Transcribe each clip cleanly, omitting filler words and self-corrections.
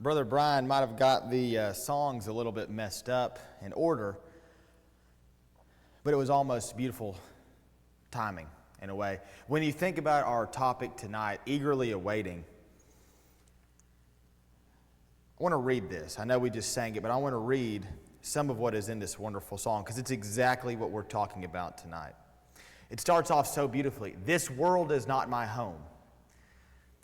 Brother Brian might have got the songs a little bit messed up in order, but it was almost beautiful timing in a way. When you think about our topic tonight, eagerly awaiting, I want to read this. I know we just sang it, but I want to read some of what is in this wonderful song because it's exactly what we're talking about tonight. It starts off so beautifully. This world is not my home.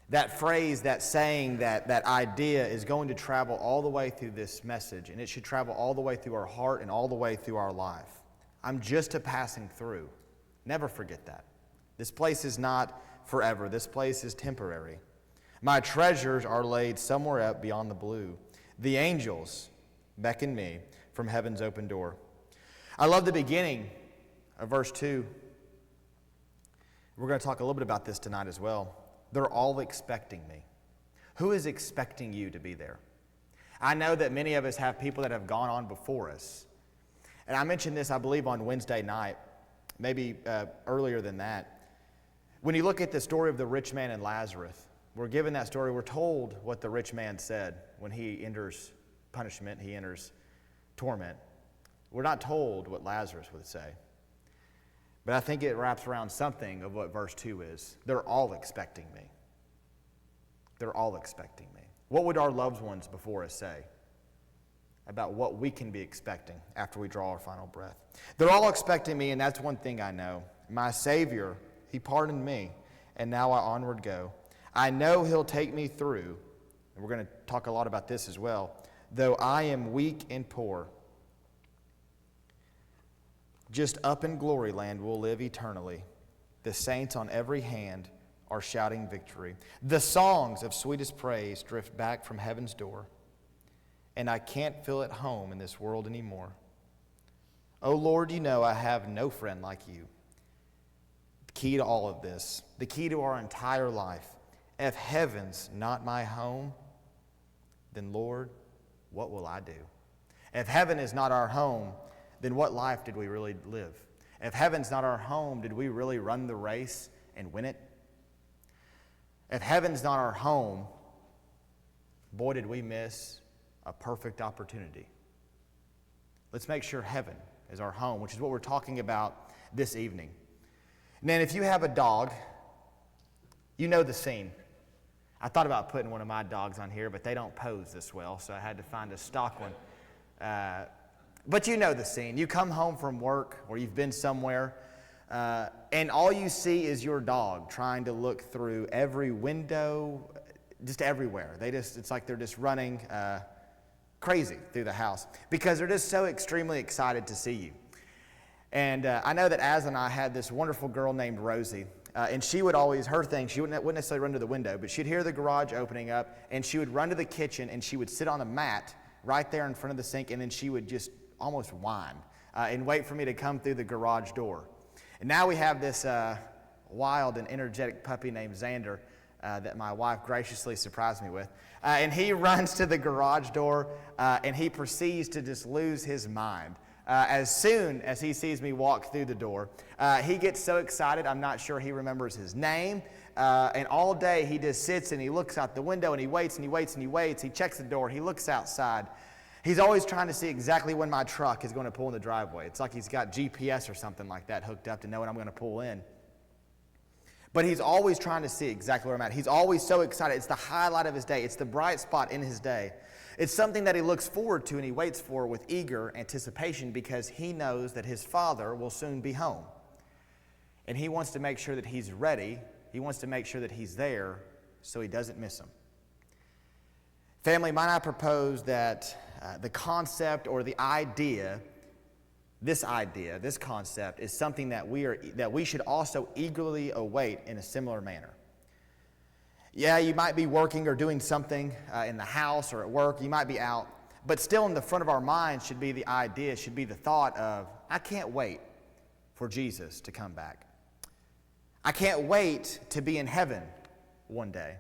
That phrase, that saying, that idea is going to travel all the way through this message, and it should travel all the way through our heart and all the way through our life. I'm just a passing through. Never forget that. This place is not forever. This place is temporary. My treasures are laid somewhere up beyond the blue. The angels beckon me from heaven's open door. I love the beginning of verse 2. We're going to talk a little bit about this tonight as well. They're all expecting me. Who is expecting you to be there? I know that many of us have people that have gone on before us. And I mentioned this, I believe, on Wednesday night, maybe earlier than that. When you look at the story of the rich man and Lazarus, we're given that story. We're told what the rich man said when he enters punishment, he enters torment. We're not told what Lazarus would say. But I think it wraps around something of what verse 2 is. They're all expecting me. They're all expecting me. What would our loved ones before us say about what we can be expecting after we draw our final breath? They're all expecting me, and that's one thing I know. My Savior, He pardoned me, and now I onward go. I know He'll take me through, and we're going to talk a lot about this as well, though I am weak and poor. Just up in glory land we'll live eternally. The saints on every hand are shouting victory. The songs of sweetest praise drift back from heaven's door, and I can't feel at home in this world anymore. Oh Lord, you know I have no friend like you. The key to all of this, the key to our entire life, if heaven's not my home, then Lord, what will I do? If heaven is not our home, then what life did we really live? If heaven's not our home, did we really run the race and win it? If heaven's not our home, boy, did we miss a perfect opportunity. Let's make sure heaven is our home, which is what we're talking about this evening. And then if you have a dog, you know the scene. I thought about putting one of my dogs on here, but they don't pose this well, so I had to find a stock one. But you know the scene. You come home from work or you've been somewhere, and all you see is your dog trying to look through every window, just everywhere. It's like they're just running crazy through the house because they're just so extremely excited to see you. And I know that Az and I had this wonderful girl named Rosie, and she would always, her thing, she wouldn't necessarily run to the window, but she'd hear the garage opening up, and she would run to the kitchen, and she would sit on a mat right there in front of the sink, and then she would just almost whine and wait for me to come through the garage door. And now we have this wild and energetic puppy named Xander that my wife graciously surprised me with. And he runs to the garage door and he proceeds to just lose his mind. As soon as he sees me walk through the door, he gets so excited, I'm not sure he remembers his name. And all day he just sits and he looks out the window and he waits and he waits and he waits. He checks the door, he looks outside. He's always trying to see exactly when my truck is going to pull in the driveway. It's like he's got GPS or something like that hooked up to know when I'm going to pull in. But he's always trying to see exactly where I'm at. He's always so excited. It's the highlight of his day. It's the bright spot in his day. It's something that he looks forward to and he waits for with eager anticipation because he knows that his father will soon be home. And he wants to make sure that he's ready. He wants to make sure that he's there so he doesn't miss him. Family, might I propose that the concept or the idea, this concept is something that we should also eagerly await in a similar manner. Yeah, you might be working or doing something in the house or at work. You might be out, but still in the front of our minds should be the idea, should be the thought of, I can't wait for Jesus to come back. I can't wait to be in heaven one day.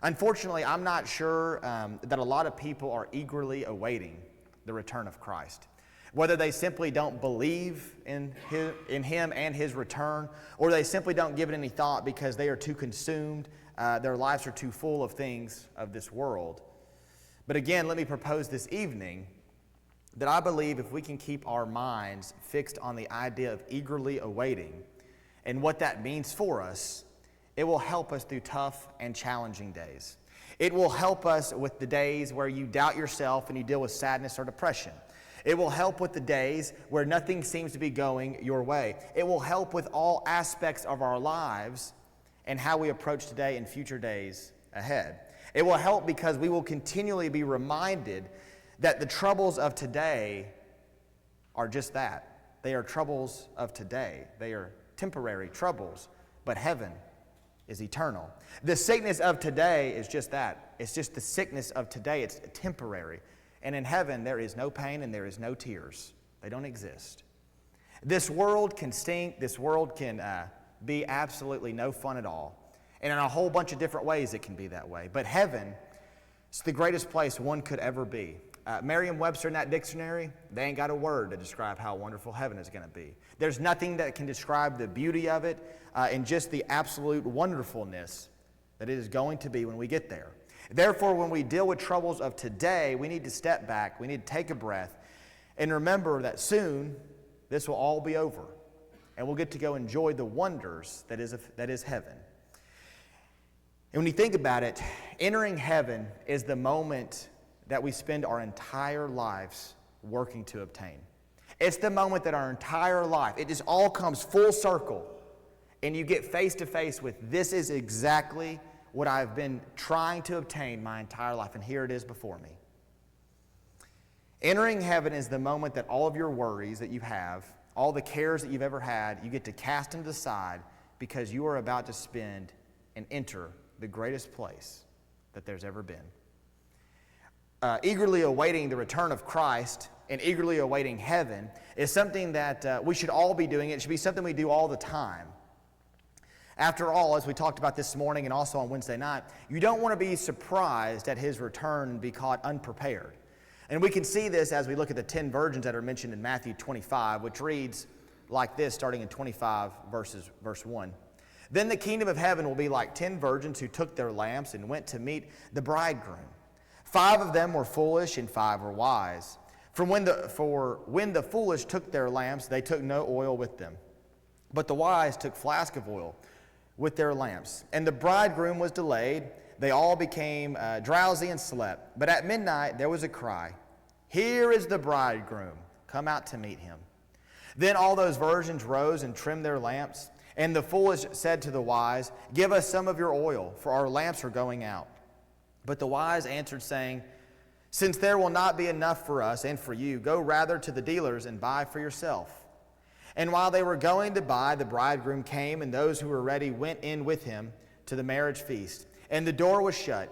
Unfortunately, I'm not sure that a lot of people are eagerly awaiting the return of Christ. Whether they simply don't believe in Him and His return, or they simply don't give it any thought because they are too consumed, their lives are too full of things of this world. But again, let me propose this evening that I believe if we can keep our minds fixed on the idea of eagerly awaiting and what that means for us, it will help us through tough and challenging days. It will help us with the days where you doubt yourself and you deal with sadness or depression. It will help with the days where nothing seems to be going your way. It will help with all aspects of our lives and how we approach today and future days ahead. It will help because we will continually be reminded that the troubles of today are just that. They are troubles of today. They are temporary troubles, but heaven is eternal. The sickness of today is just that. It's just the sickness of today. It's temporary. And in heaven, there is no pain and there is no tears. They don't exist. This world can stink. This world can be absolutely no fun at all. And in a whole bunch of different ways, it can be that way. But heaven is the greatest place one could ever be. Merriam-Webster in that dictionary, they ain't got a word to describe how wonderful heaven is going to be. There's nothing that can describe the beauty of it and just the absolute wonderfulness that it is going to be when we get there. Therefore, when we deal with troubles of today, we need to step back, we need to take a breath, and remember that soon this will all be over, and we'll get to go enjoy the wonders that is heaven. And when you think about it, entering heaven is the moment that we spend our entire lives working to obtain. It's the moment that our entire life, it just all comes full circle, and you get face to face with, this is exactly what I've been trying to obtain my entire life, and here it is before me. Entering heaven is the moment that all of your worries that you have, all the cares that you've ever had, you get to cast them to the side because you are about to spend and enter the greatest place that there's ever been. Eagerly awaiting the return of Christ and eagerly awaiting heaven is something that we should all be doing. It should be something we do all the time. After all, as we talked about this morning and also on Wednesday night, you don't want to be surprised at his return and be caught unprepared. And we can see this as we look at the 10 virgins that are mentioned in Matthew 25, which reads like this, starting in 25, verse 1. Then the kingdom of heaven will be like 10 virgins who took their lamps and went to meet the bridegroom. 5 of them were foolish and 5 were wise. For when the foolish took their lamps, they took no oil with them. But the wise took flasks of oil with their lamps. And the bridegroom was delayed. They all became drowsy and slept. But at midnight there was a cry, "Here is the bridegroom. Come out to meet him." Then all those virgins rose and trimmed their lamps. And the foolish said to the wise, "Give us some of your oil, for our lamps are going out." But the wise answered, saying, "Since there will not be enough for us and for you, go rather to the dealers and buy for yourself." And while they were going to buy, the bridegroom came, and those who were ready went in with him to the marriage feast. And the door was shut.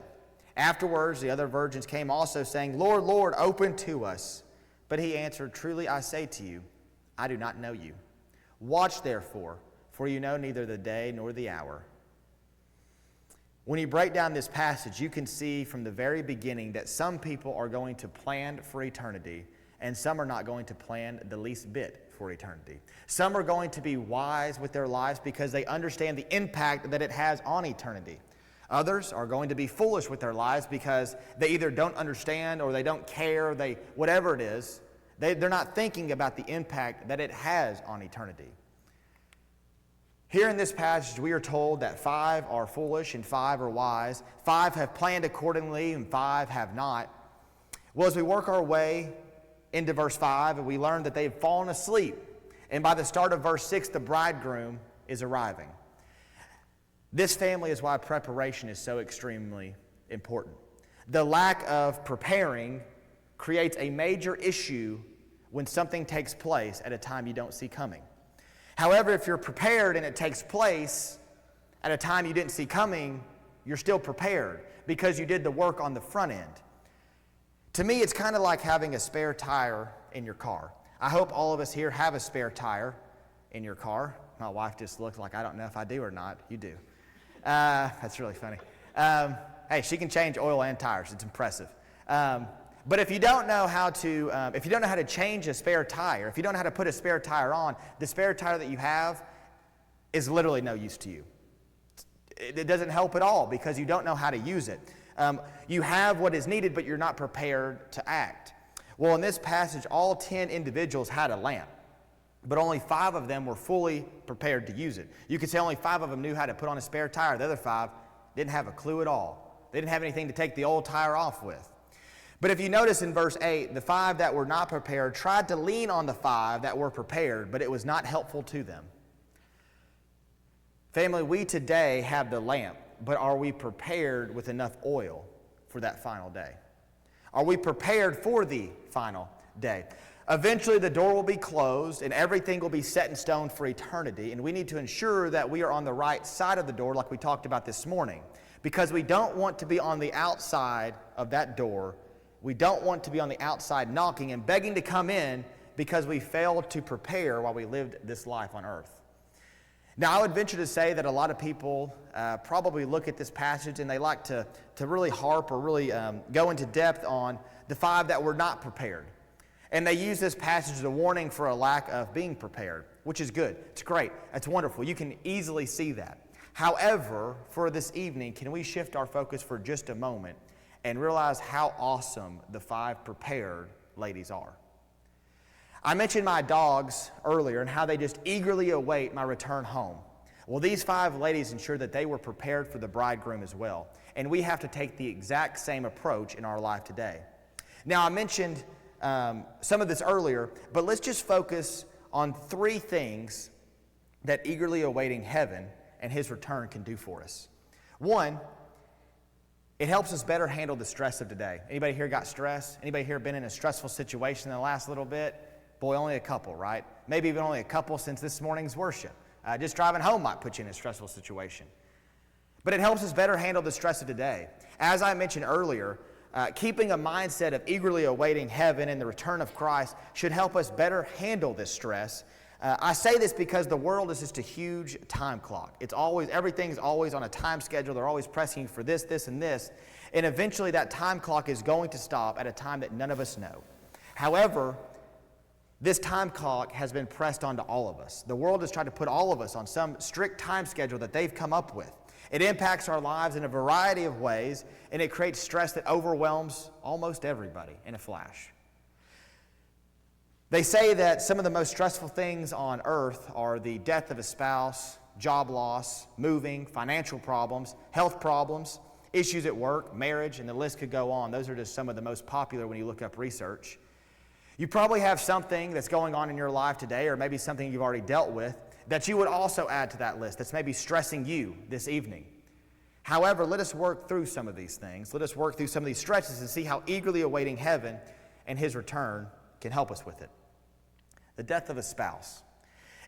Afterwards, the other virgins came also, saying, "Lord, Lord, open to us." But he answered, "Truly I say to you, I do not know you. Watch therefore, for you know neither the day nor the hour." When you break down this passage, you can see from the very beginning that some people are going to plan for eternity, and some are not going to plan the least bit for eternity. Some are going to be wise with their lives because they understand the impact that it has on eternity. Others are going to be foolish with their lives because they either don't understand or they don't care, whatever it is, they're not thinking about the impact that it has on eternity. Here in this passage, we are told that 5 are foolish and 5 are wise. 5 have planned accordingly and 5 have not. Well, as we work our way into verse 5, we learn that they've fallen asleep. And by the start of verse 6, the bridegroom is arriving. This family is why preparation is so extremely important. The lack of preparing creates a major issue when something takes place at a time you don't see coming. However, if you're prepared and it takes place at a time you didn't see coming, you're still prepared because you did the work on the front end. To me, it's kind of like having a spare tire in your car. I hope all of us here have a spare tire in your car. My wife just looked like, I don't know if I do or not. You do. That's really funny. Hey, she can change oil and tires. It's impressive. But if you don't know how to change a spare tire, if you don't know how to put a spare tire on, the spare tire that you have is literally no use to you. It doesn't help at all because you don't know how to use it. You have what is needed, but you're not prepared to act. Well, in this passage, all 10 individuals had a lamp, but only 5 of them were fully prepared to use it. You could say only 5 of them knew how to put on a spare tire. The other 5 didn't have a clue at all. They didn't have anything to take the old tire off with. But if you notice in verse 8, the 5 that were not prepared tried to lean on the 5 that were prepared, but it was not helpful to them. Family, we today have the lamp, but are we prepared with enough oil for that final day? Are we prepared for the final day? Eventually the door will be closed and everything will be set in stone for eternity, and we need to ensure that we are on the right side of the door like we talked about this morning, because we don't want to be on the outside of that door. We don't want to be on the outside knocking and begging to come in because we failed to prepare while we lived this life on earth. Now, I would venture to say that a lot of people probably look at this passage and they like to really harp or really go into depth on the 5 that were not prepared. And they use this passage as a warning for a lack of being prepared, which is good. It's great. It's wonderful. You can easily see that. However, for this evening, can we shift our focus for just a moment and realize how awesome the 5 prepared ladies are? I mentioned my dogs earlier and how they just eagerly await my return home. Well, these 5 ladies ensured that they were prepared for the bridegroom as well. And we have to take the exact same approach in our life today. Now, I mentioned some of this earlier, but let's just focus on 3 things that eagerly awaiting heaven and his return can do for us. 1, it helps us better handle the stress of today. Anybody here got stressed? Anybody here been in a stressful situation in the last little bit? Boy, only a couple, right? Maybe even only a couple since this morning's worship. Just driving home might put you in a stressful situation. But it helps us better handle the stress of today. As I mentioned earlier, keeping a mindset of eagerly awaiting heaven and the return of Christ should help us better handle this stress. I say this because the world is just a huge time clock. Everything's always on a time schedule. They're always pressing for this, this, and this. And eventually that time clock is going to stop at a time that none of us know. However, this time clock has been pressed onto all of us. The world has tried to put all of us on some strict time schedule that they've come up with. It impacts our lives in a variety of ways, and it creates stress that overwhelms almost everybody in a flash. They say that some of the most stressful things on earth are the death of a spouse, job loss, moving, financial problems, health problems, issues at work, marriage, and the list could go on. Those are just some of the most popular when you look up research. You probably have something that's going on in your life today, or maybe something you've already dealt with, that you would also add to that list that's maybe stressing you this evening. However, let us work through some of these things. Let us work through some of these stretches and see how eagerly awaiting heaven and his return can help us with it. The death of a spouse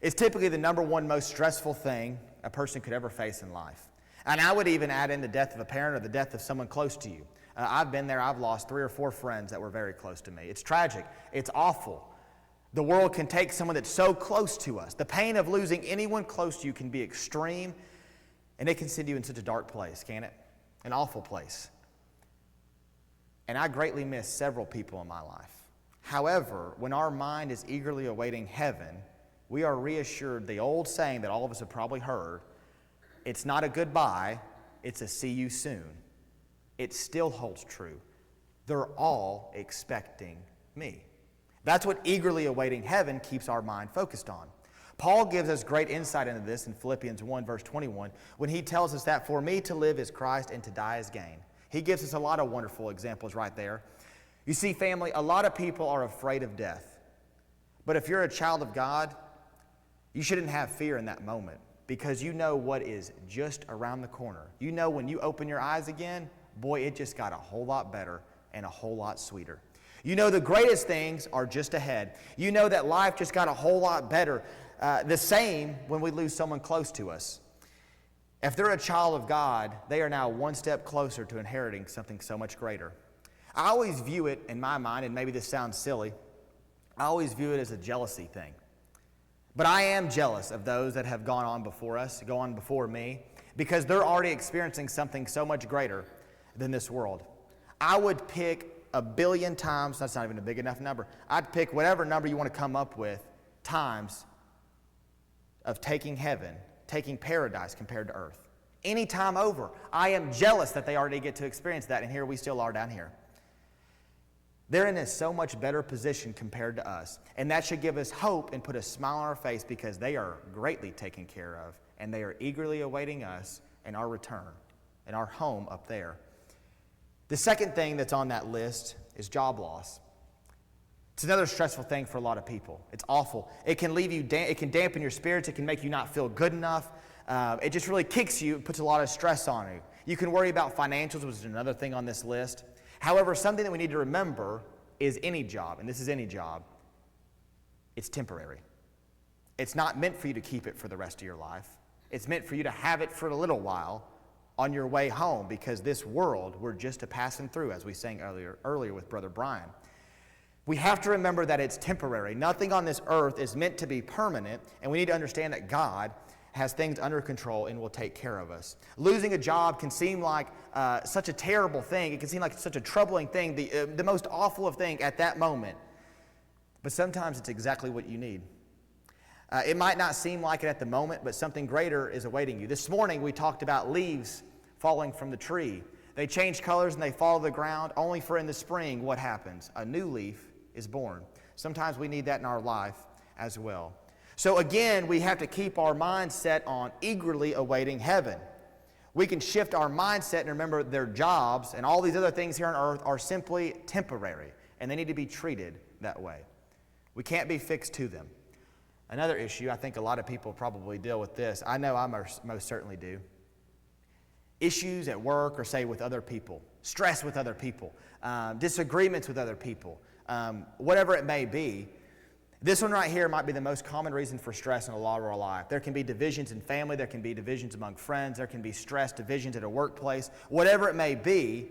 is typically the number 1 most stressful thing a person could ever face in life. And I would even add in the death of a parent or the death of someone close to you. I've been there. I've lost 3 or 4 friends that were very close to me. It's tragic. It's awful. The world can take someone that's so close to us. The pain of losing anyone close to you can be extreme, and it can send you in such a dark place, can't it? An awful place. And I greatly miss several people in my life. However, when our mind is eagerly awaiting heaven, we are reassured the old saying that all of us have probably heard, it's not a goodbye, it's a see you soon. It still holds true. They're all expecting me. That's what eagerly awaiting heaven keeps our mind focused on. Paul gives us great insight into this in Philippians 1, verse 21, when he tells us that for me to live is Christ and to die is gain. He gives us a lot of wonderful examples right there. You see, family, a lot of people are afraid of death. But if you're a child of God, you shouldn't have fear in that moment because you know what is just around the corner. You know when you open your eyes again, boy, it just got a whole lot better and a whole lot sweeter. You know the greatest things are just ahead. You know that life just got a whole lot better. The same when we lose someone close to us. If they're a child of God, they are now 1 step closer to inheriting something so much greater. I always view it in my mind, and maybe this sounds silly, I always view it as a jealousy thing. But I am jealous of those that have gone on before us, gone before me, because they're already experiencing something so much greater than this world. I would pick 1 billion times, that's not even a big enough number, I'd pick whatever number you want to come up with, times of taking heaven, taking paradise compared to earth. any time over. I am jealous that they already get to experience that, and here we still are down here. They're in a so much better position compared to us, and that should give us hope and put a smile on our face because they are greatly taken care of, and they are eagerly awaiting us and our return and our home up there. The second thing that's on that list is job loss. It's another stressful thing for a lot of people. It's awful. It can leave you, it can dampen your spirits. It can make you not feel good enough. It just really kicks you, puts a lot of stress on you. You can worry about financials, which is another thing on this list. However, something that we need to remember is any job, and this is any job, it's temporary. It's not meant for you to keep it for the rest of your life. It's meant for you to have it for a little while on your way home, because this world we're just a passing through, as we sang earlier with Brother Brian. We have to remember that it's temporary. Nothing on this earth is meant to be permanent, and we need to understand that God has things under control and will take care of us. Losing a job can seem like such a terrible thing. It can seem like such a troubling thing, the most awful of thing at that moment. But sometimes it's exactly what you need. It might not seem like it at the moment, but something greater is awaiting you. This morning we talked about leaves falling from the tree. They change colors and they fall to the ground, only for in the spring what happens? A new leaf is born. Sometimes we need that in our life as well. So again, we have to keep our mind set on eagerly awaiting heaven. We can shift our mindset and remember their jobs and all these other things here on earth are simply temporary, and they need to be treated that way. We can't be fixed to them. Another issue, I think a lot of people probably deal with this. I know I most certainly do. Issues at work or say with other people, stress with other people, disagreements with other people, whatever it may be. This one right here might be the most common reason for stress in a lot of our life. There can be divisions in family, there can be divisions among friends, there can be stress, divisions at a workplace, whatever it may be.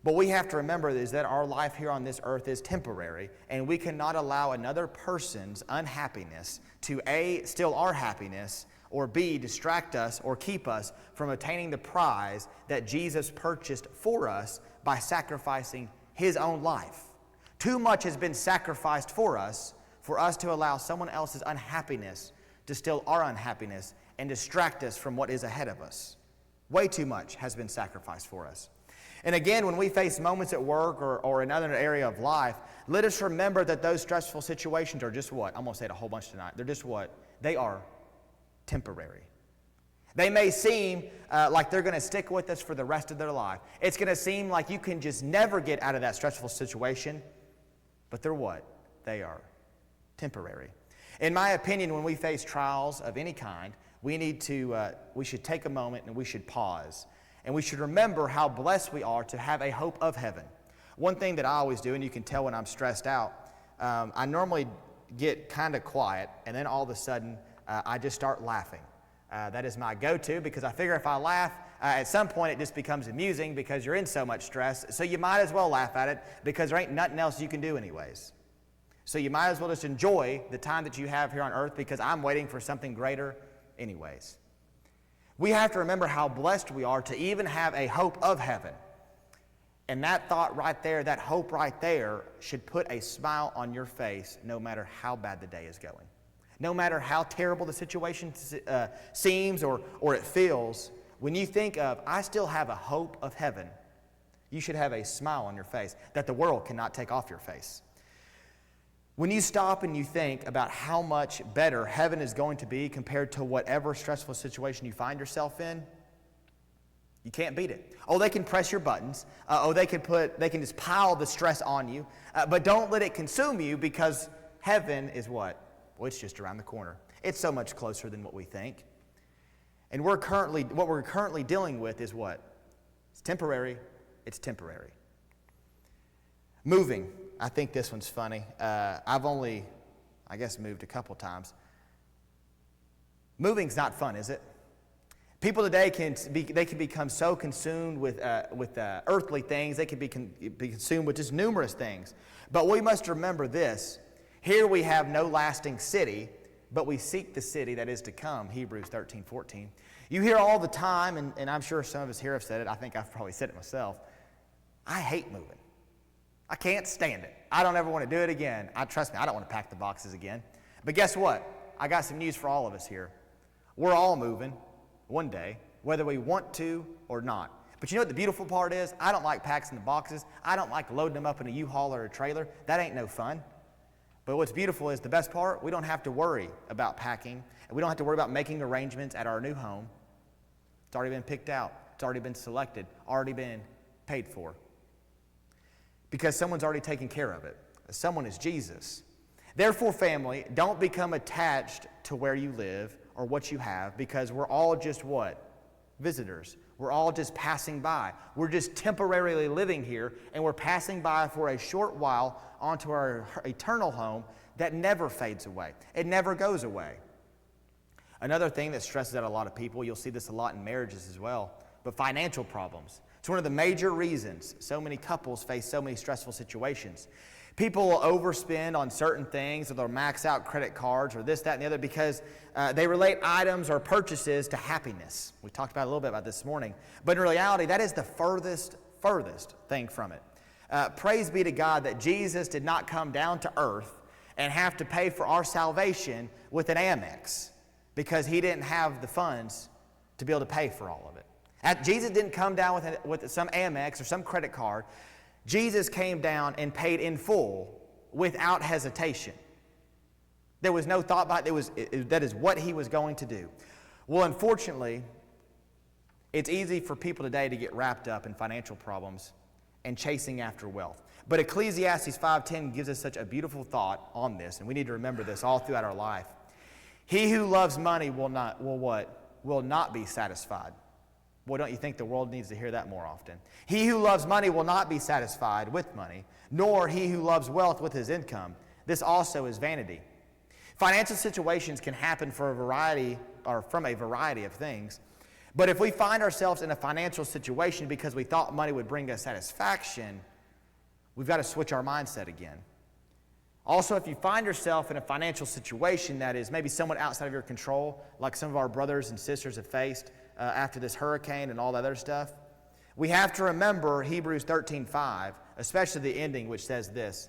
But we have to remember is that our life here on this earth is temporary, and we cannot allow another person's unhappiness to A, steal our happiness, or B, distract us or keep us from attaining the prize that Jesus purchased for us by sacrificing His own life. Too much has been sacrificed for us to allow someone else's unhappiness to steal our unhappiness and distract us from what is ahead of us. Way too much has been sacrificed for us. And again, when we face moments at work or another area of life, let us remember that those stressful situations are just what? I'm going to say it a whole bunch tonight. They're just what? They are temporary. They may seem like they're going to stick with us for the rest of their life. It's going to seem like you can just never get out of that stressful situation, but they're what? They are temporary. In my opinion, when we face trials of any kind, we should take a moment and we should pause. And we should remember how blessed we are to have a hope of heaven. One thing that I always do, and you can tell when I'm stressed out, I normally get kind of quiet, and then all of a sudden, I just start laughing. That is my go-to, because I figure if I laugh, at some point it just becomes amusing because you're in so much stress, so you might as well laugh at it because there ain't nothing else you can do anyways. So you might as well just enjoy the time that you have here on earth because I'm waiting for something greater anyways. We have to remember how blessed we are to even have a hope of heaven. And that thought right there, that hope right there, should put a smile on your face no matter how bad the day is going. No matter how terrible the situation seems or it feels, when you think of, I still have a hope of heaven, you should have a smile on your face that the world cannot take off your face. When you stop and you think about how much better heaven is going to be compared to whatever stressful situation you find yourself in, you can't beat it. Oh, they can press your buttons. They can just pile the stress on you. But don't let it consume you, because heaven is what? Well, it's just around the corner. It's so much closer than what we think. And what we're currently dealing with is what? It's temporary. It's temporary. Moving. I think this one's funny. I've only, moved a couple times. Moving's not fun, is it? People today can become so consumed with earthly things. They can be consumed with just numerous things. But we must remember this. Here we have no lasting city, but we seek the city that is to come, Hebrews 13:14. You hear all the time, and I'm sure some of us here have said it. I think I've probably said it myself. I hate moving. I can't stand it. I don't ever want to do it again. Trust me, I don't want to pack the boxes again. But guess what? I got some news for all of us here. We're all moving one day. whether we want to or not. But you know what the beautiful part is? I don't like packing the boxes. I don't like loading them up in a U-Haul or a trailer. That ain't no fun. But what's beautiful is the best part, we don't have to worry about packing, and we don't have to worry about making arrangements at our new home. It's already been picked out. It's already been selected, already been paid for. Because someone's already taken care of it. Someone is Jesus. Therefore, family, don't become attached to where you live or what you have, because we're all just what? Visitors. We're all just passing by. We're just temporarily living here, and we're passing by for a short while onto our eternal home that never fades away. It never goes away. Another thing that stresses out a lot of people, you'll see this a lot in marriages as well, but financial problems. It's one of the major reasons so many couples face so many stressful situations. People will overspend on certain things, or they'll max out credit cards or this, that, and the other because they relate items or purchases to happiness. We talked about a little bit about this morning. But in reality, that is the furthest thing from it. Praise be to God that Jesus did not come down to earth and have to pay for our salvation with an Amex because he didn't have the funds to be able to pay for all of it. Jesus didn't come down with some Amex or some credit card. Jesus came down and paid in full without hesitation. There was no thought about it. That is what he was going to do. Well, unfortunately, it's easy for people today to get wrapped up in financial problems and chasing after wealth. But Ecclesiastes 5:10 gives us such a beautiful thought on this, and we need to remember this all throughout our life. He who loves money will not be satisfied. Boy, don't you think the world needs to hear that more often? He who loves money will not be satisfied with money, nor he who loves wealth with his income. This also is vanity. Financial situations can happen from a variety of things. But if we find ourselves in a financial situation because we thought money would bring us satisfaction, we've got to switch our mindset again. Also, if you find yourself in a financial situation that is maybe somewhat outside of your control, like some of our brothers and sisters have faced after this hurricane and all that other stuff, we have to remember Hebrews 13:5, especially the ending, which says this: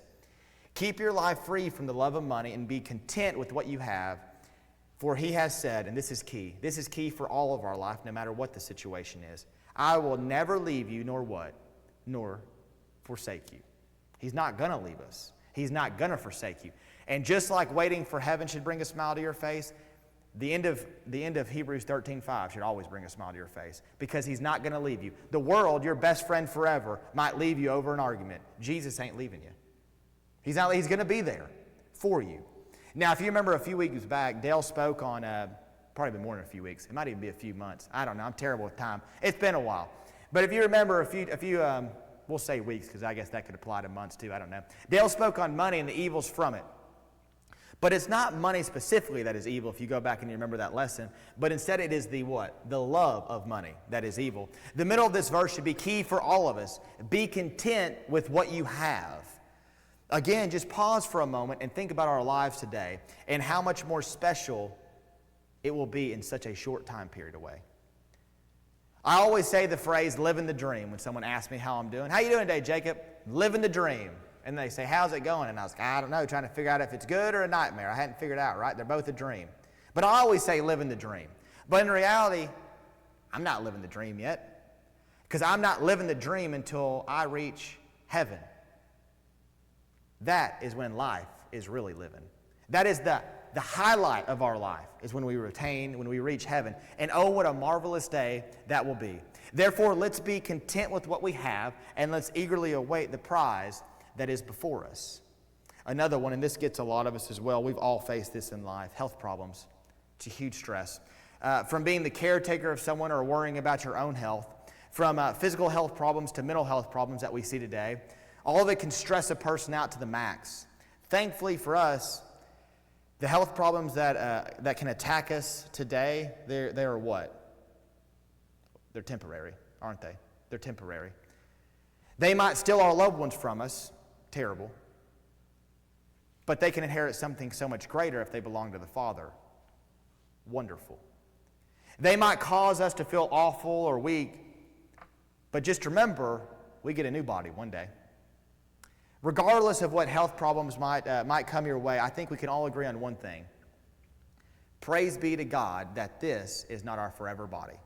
keep your life free from the love of money and be content with what you have, for he has said, and this is key for all of our life, no matter what the situation is, I will never leave you nor forsake you. He's not going to leave us. He's not going to forsake you. And just like waiting for heaven should bring a smile to your face, the end of Hebrews 13:5 should always bring a smile to your face, because he's not going to leave you. The world, your best friend forever, might leave you over an argument. Jesus ain't leaving you. He's going to be there for you. Now, if you remember a few weeks back, Dale spoke on, probably been more than a few weeks. It might even be a few months. I don't know. I'm terrible with time. It's been a while. But if you remember a few we'll say weeks, because I guess that could apply to months too. I don't know. Dale spoke on money and the evils from it. But it's not money specifically that is evil, if you go back and you remember that lesson. But instead it is the what? The love of money that is evil. The middle of this verse should be key for all of us. Be content with what you have. Again, just pause for a moment and think about our lives today and how much more special it will be in such a short time period away. I always say the phrase, living the dream, when someone asks me how I'm doing. How you doing today, Jacob? Living the dream. And they say, how's it going? And I was like, I don't know, trying to figure out if it's good or a nightmare. I hadn't figured it out, right? They're both a dream. But I always say living the dream. But in reality, I'm not living the dream yet, because I'm not living the dream until I reach heaven. That is when life is really living. That is the highlight of our life, is when we reach heaven. And oh, what a marvelous day that will be. Therefore, let's be content with what we have, and let's eagerly await the prize that is before us. Another one, and this gets a lot of us as well, we've all faced this in life, health problems. It's a huge stress. From being the caretaker of someone or worrying about your own health, from physical health problems to mental health problems that we see today, all of it can stress a person out to the max. Thankfully for us, the health problems that can attack us today, they are what? They're temporary, aren't they? They're temporary. They might steal our loved ones from us, terrible, but they can inherit something so much greater if they belong to the Father. Wonderful. They might cause us to feel awful or weak, but just remember, we get a new body one day. Regardless of what health problems might come your way, I think we can all agree on one thing. Praise be to God that this is not our forever body.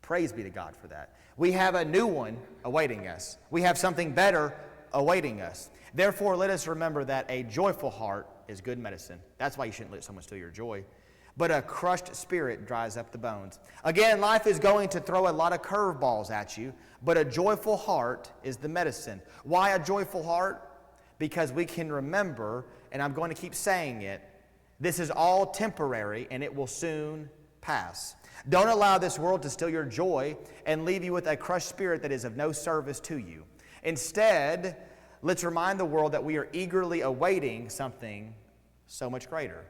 Praise be to God for that. We have a new one awaiting us. We have something better awaiting us. Therefore, let us remember that a joyful heart is good medicine. That's why you shouldn't let someone steal your joy. But a crushed spirit dries up the bones. Again, life is going to throw a lot of curveballs at you, but a joyful heart is the medicine. Why a joyful heart? Because we can remember, and I'm going to keep saying it, this is all temporary and it will soon pass. Don't allow this world to steal your joy and leave you with a crushed spirit that is of no service to you. Instead, let's remind the world that we are eagerly awaiting something so much greater.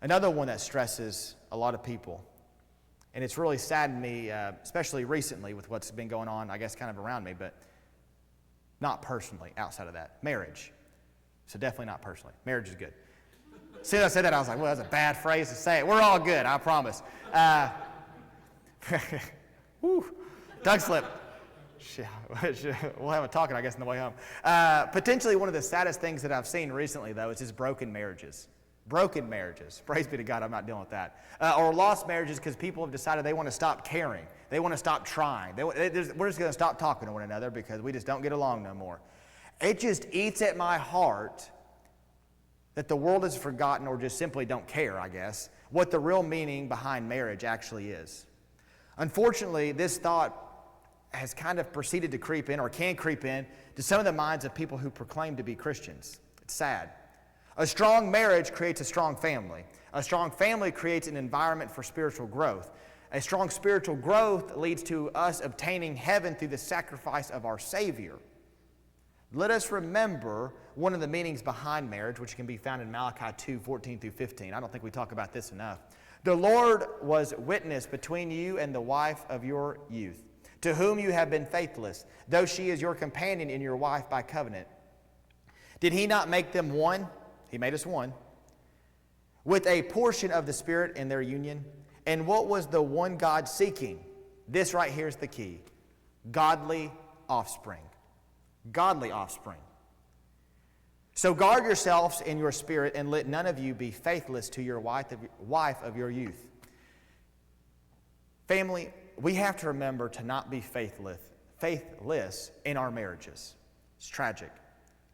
Another one that stresses a lot of people, and it's really saddened me, especially recently with what's been going on, I guess, kind of around me, but not personally, outside of that. Marriage. So definitely not personally. Marriage is good. As soon as I said that, I was like, well, that's a bad phrase to say. We're all good, I promise. Tongue slip. We'll have a talking, I guess, on the way home. Potentially one of the saddest things that I've seen recently, though, is just broken marriages. Broken marriages. Praise be to God, I'm not dealing with that. Or lost marriages because people have decided they want to stop caring. They want to stop trying. We're just going to stop talking to one another because we just don't get along no more. It just eats at my heart that the world has forgotten, or just simply don't care, I guess, what the real meaning behind marriage actually is. Unfortunately, this thought has kind of proceeded to creep in, or can creep in, to some of the minds of people who proclaim to be Christians. It's sad. A strong marriage creates a strong family. A strong family creates an environment for spiritual growth. A strong spiritual growth leads to us obtaining heaven through the sacrifice of our Savior. Let us remember one of the meanings behind marriage, which can be found in Malachi 2:14-15. I don't think we talk about this enough. The Lord was witness between you and the wife of your youth, to whom you have been faithless, though she is your companion and your wife by covenant. Did he not make them one? He made us one. With a portion of the Spirit in their union. And what was the one God seeking? This right here is the key. Godly offspring. Godly offspring. So guard yourselves in your spirit, and let none of you be faithless to your wife of your youth. Family, we have to remember to not be faithless in our marriages. It's tragic.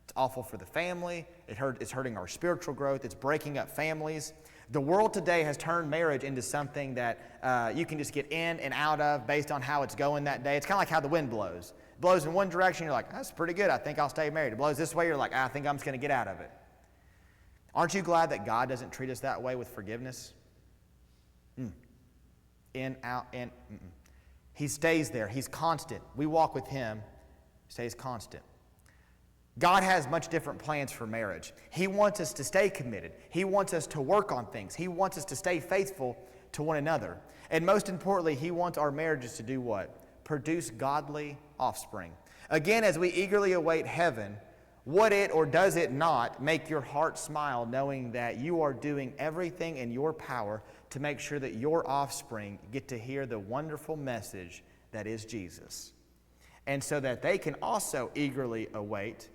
It's awful for the family. It's hurting our spiritual growth. It's breaking up families. The world today has turned marriage into something that you can just get in and out of based on how it's going that day. It's kind of like how the wind blows. It blows in one direction, you're like, that's pretty good. I think I'll stay married. It blows this way, you're like, I think I'm just going to get out of it. Aren't you glad that God doesn't treat us that way with forgiveness? In, out, in. He stays there. He's constant. We walk with Him. He stays constant. God has much different plans for marriage. He wants us to stay committed. He wants us to work on things. He wants us to stay faithful to one another. And most importantly, He wants our marriages to do what? Produce godly offspring. Again, as we eagerly await heaven, would it or does it not make your heart smile knowing that you are doing everything in your power to make sure that your offspring get to hear the wonderful message that is Jesus? And so that they can also eagerly await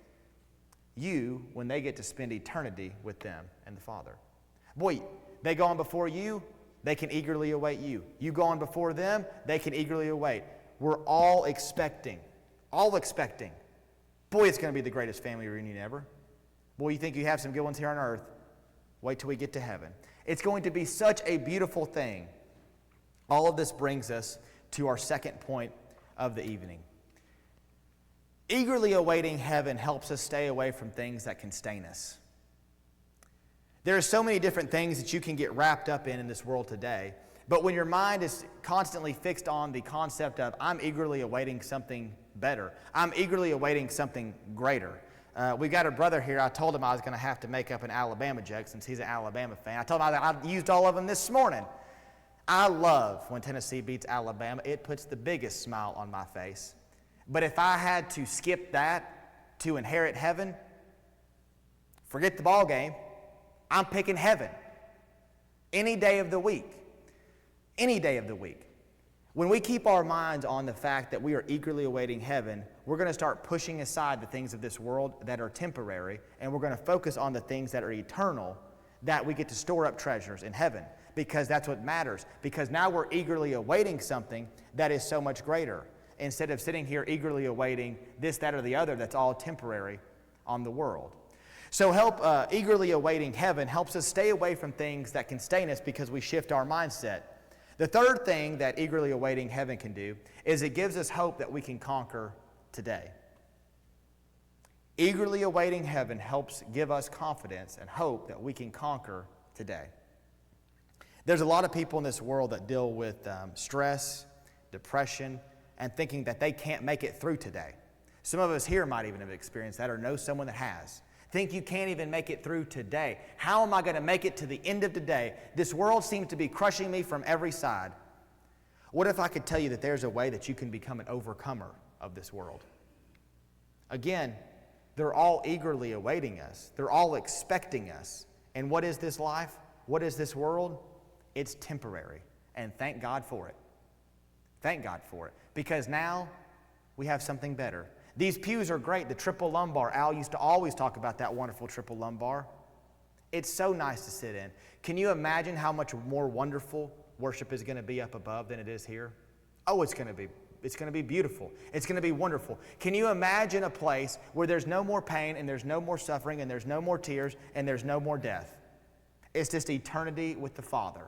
you when they get to spend eternity with them and the Father. Boy, they go on before you, they can eagerly await you. You go on before them, they can eagerly await. We're all expecting. Boy, it's going to be the greatest family reunion ever. Boy, you think you have some good ones here on earth. Wait till we get to heaven. It's going to be such a beautiful thing. All of this brings us to our second point of the evening. Eagerly awaiting heaven helps us stay away from things that can stain us. There are so many different things that you can get wrapped up in this world today. But when your mind is constantly fixed on the concept of, I'm eagerly awaiting something better, I'm eagerly awaiting something greater. We got a brother here. I told him I was going to have to make up an Alabama joke since he's an Alabama fan. I told him I used all of them this morning. I love when Tennessee beats Alabama. It puts the biggest smile on my face. But if I had to skip that to inherit heaven, forget the ball game. I'm picking heaven any day of the week. Any day of the week. When we keep our minds on the fact that we are eagerly awaiting heaven, we're going to start pushing aside the things of this world that are temporary, and we're going to focus on the things that are eternal, that we get to store up treasures in heaven. because that's what matters. Because now we're eagerly awaiting something that is so much greater, instead of sitting here eagerly awaiting this, that, or the other that's all temporary on the world. So eagerly awaiting heaven helps us stay away from things that can stain us because we shift our mindset. The third thing that eagerly awaiting heaven can do is it gives us hope that we can conquer today. Eagerly awaiting heaven helps give us confidence and hope that we can conquer today. There's a lot of people in this world that deal with stress, depression, and thinking that they can't make it through today. Some of us here might even have experienced that or know someone that has. Think you can't even make it through today. How am I going to make it to the end of today? This world seems to be crushing me from every side. What if I could tell you that there's a way that you can become an overcomer of this world? Again, they're all eagerly awaiting us. They're all expecting us. And what is this life? What is this world? It's temporary. And thank God for it. Thank God for it. Because now we have something better. These pews are great. The triple lumbar. Al used to always talk about that wonderful triple lumbar. It's so nice to sit in. Can you imagine how much more wonderful worship is going to be up above than it is here? Oh, it's going to be beautiful. It's going to be wonderful. Can you imagine a place where there's no more pain and there's no more suffering and there's no more tears and there's no more death? It's just eternity with the Father.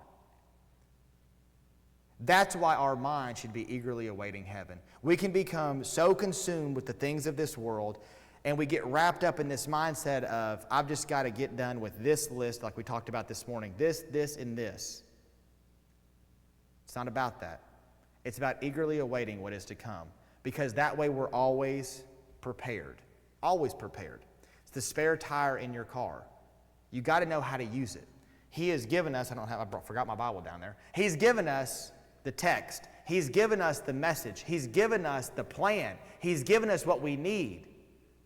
That's why our mind should be eagerly awaiting heaven. We can become so consumed with the things of this world, and we get wrapped up in this mindset of, I've just got to get done with this list like we talked about this morning. This, and this. It's not about that. It's about eagerly awaiting what is to come, because that way we're always prepared. Always prepared. It's the spare tire in your car. You got to know how to use it. He has given us, I forgot my Bible down there. He's given us the text. He's given us the message. He's given us the plan. He's given us what we need.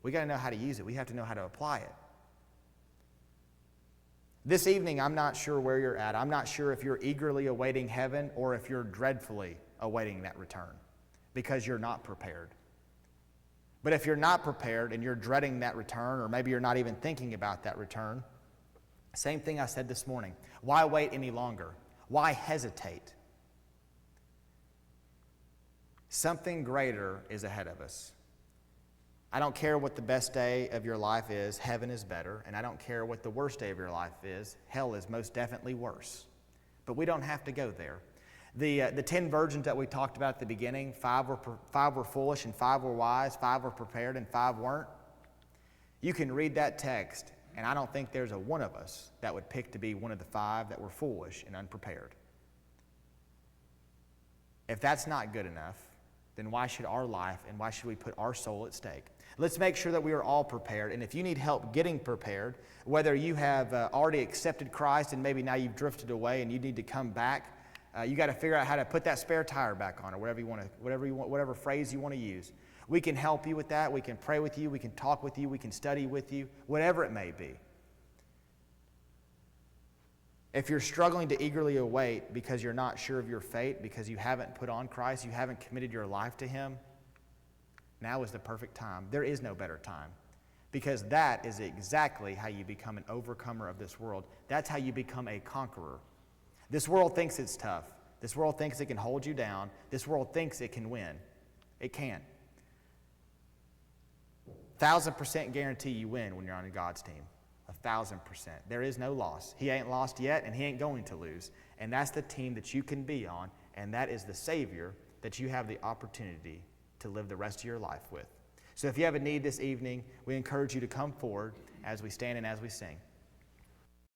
We got to know how to use it. We have to know how to apply it. This evening, I'm not sure where you're at. I'm not sure if you're eagerly awaiting heaven or if you're dreadfully awaiting that return because you're not prepared. But if you're not prepared and you're dreading that return, or maybe you're not even thinking about that return, same thing I said this morning. Why wait any longer? Why hesitate? Something greater is ahead of us. I don't care what the best day of your life is, heaven is better. And I don't care what the worst day of your life is, hell is most definitely worse. But we don't have to go there. The 10 virgins that we talked about at the beginning, 5 were foolish and 5 were wise, 5 were prepared and 5 weren't. You can read that text, and I don't think there's a one of us that would pick to be one of the 5 that were foolish and unprepared. If that's not good enough, then why should our life and why should we put our soul at stake? Let's make sure that we are all prepared. And if you need help getting prepared, whether you have already accepted Christ and maybe now you've drifted away and you need to come back, you got to figure out how to put that spare tire back on, or whatever phrase you want to use. We can help you with that. We can pray with you. We can talk with you. We can study with you, whatever it may be. If you're struggling to eagerly await because you're not sure of your fate, because you haven't put on Christ, you haven't committed your life to Him, now is the perfect time. There is no better time, because that is exactly how you become an overcomer of this world. That's how you become a conqueror. This world thinks it's tough. This world thinks it can hold you down. This world thinks it can win. It can't. 1,000% guarantee you win when you're on God's team. 1,000%. There is no loss. He ain't lost yet, and he ain't going to lose. And that's the team that you can be on, and that is the Savior that you have the opportunity to live the rest of your life with. So if you have a need this evening, we encourage you to come forward as we stand and as we sing.